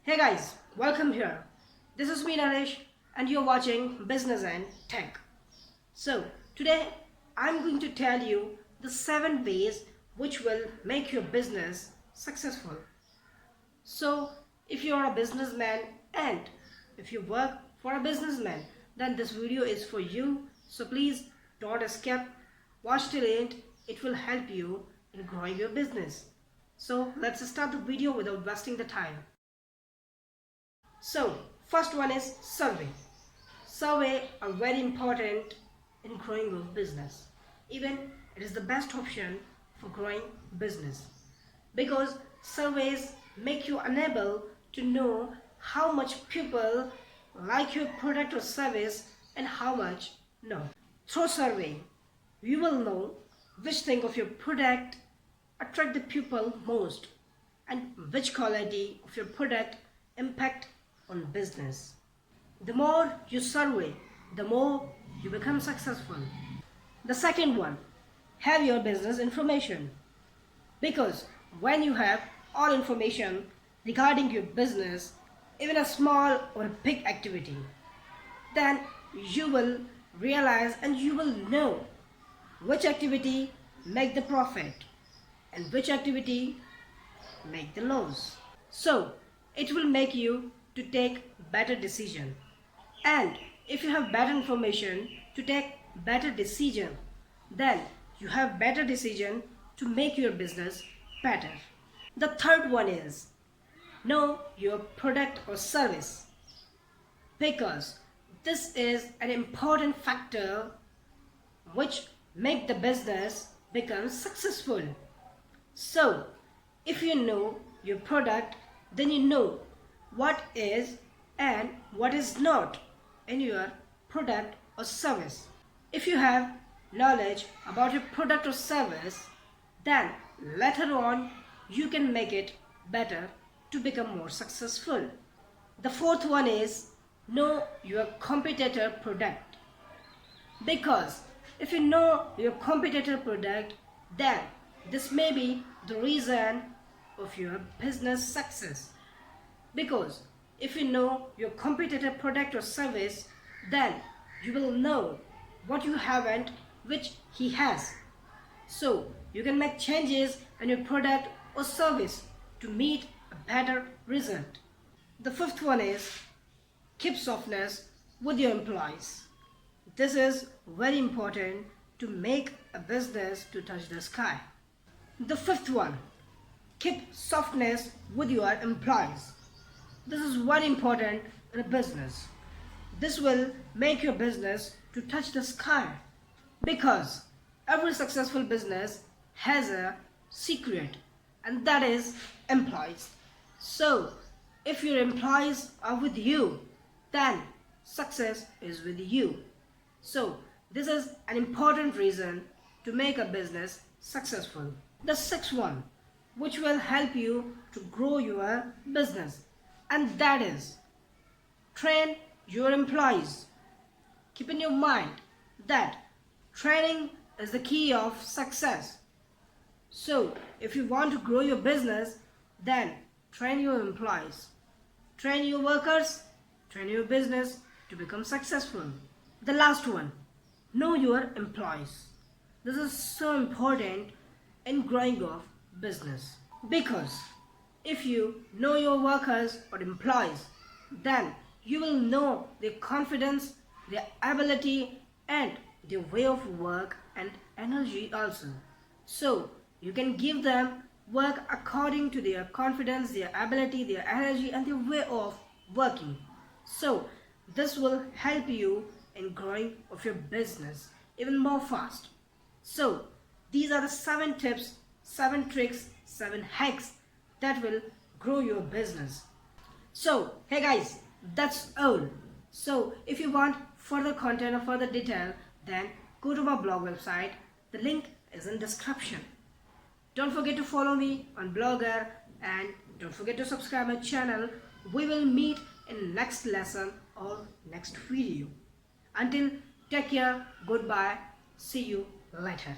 Hey guys, welcome here. This is me Naresh and you're watching Business and Tech. So today I'm going to tell you the 7 ways which will make your business successful. So if you're a businessman and if you work for a businessman, then this video is for you. So please don't skip, watch till end. It will help you in growing your business. So let's start the video without wasting the time. So first one is survey. Survey are very important in growing your business. Even it is the best option for growing business because surveys make you unable to know how much people like your product or service and how much no. Through survey, you will know which thing of your product attract the people most and which quality of your product impact on business. The more you survey, the more you become successful. The second one, have your business information. Because when you have all information regarding your business, even a small or a big activity, then you will realize and you will know which activity make the profit and which activity make the loss. So it will make you to take better decision, and if you have better information to take better decision, then you have better decision to make your business better. The third one is know your product or service, because this is an important factor which make the business become successful. So if you know your product, then you know what is and what is not in your product or service. If you have knowledge about your product or service, then later on you can make it better to become more successful. The fourth one is know your competitor product, because if you know your competitor product, then this may be the reason of your business success. Because if you know your competitor product or service, then you will know what you haven't which he has. So you can make changes in your product or service to meet a better result. The fifth one is keep softness with your employees. This is very important to make a business to touch the sky. The fifth one, keep softness with your employees. This is very important in a business. This will make your business to touch the sky, because every successful business has a secret, and that is employees. So if your employees are with you, then success is with you. So this is an important reason to make a business successful. The sixth one, which will help you to grow your business, and that is train your employees. Keep in your mind that training is the key of success. So if you want to grow your business, then train your employees, train your workers, train your business to become successful. The last one, know your employees. This is so important in growing of business, because if you know your workers or employees, then you will know their confidence, their ability and their way of work and energy also. So you can give them work according to their confidence, their ability, their energy and their way of working. So this will help you in growing of your business even more fast. So these are the 7 tips, 7 tricks, 7 hacks that will grow your business. So hey guys, that's all. So if you want further content or further detail, then go to my blog website. The link is in description. Don't forget to follow me on Blogger and don't forget to subscribe my channel. We will meet in next lesson or next video. Until, take care, goodbye, see you later.